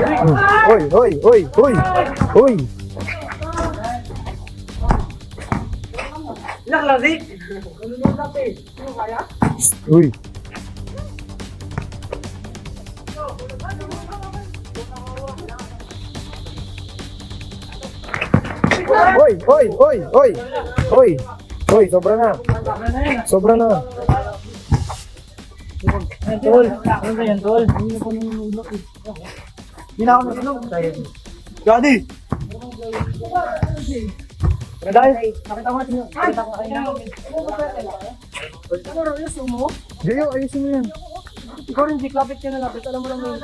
Uy, uy, uy, uy, uy. Ilang lari? Uy. Uy, uy, uy, uy. Uy. Uy, sobra na. Sobra na. Tol, ano ba yan, tol? Hindi na po nunulok eh. Hindi na ako nunulok. Gadi! Dahil, nakita ko natin yung nakita ko kayo na. Ano rin yung sumo? Jayo, ayusin mo yan. Ikaw rin, Jake, lapit ka na lapit. Alam mo lang yun.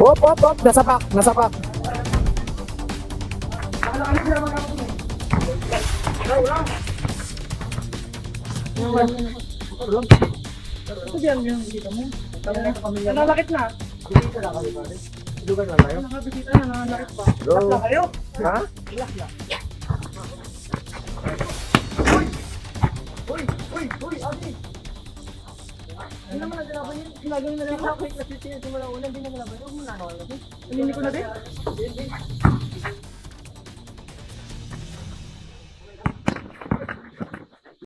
Hop, hop, hop. Nasapak, nasapak. Ito diyan yung dito mo. Nalalakit na. Lugar na tayo. Nakabisita na, nalalakit pa. Go. Lakla kayo? Ha? Lakla. Uy, Adi! Hindi naman naglaban yun. Ginagawin na lang ako. Kasi siya wala una, hindi na naglaban. Huwag mo na ako. Hindi ko na din.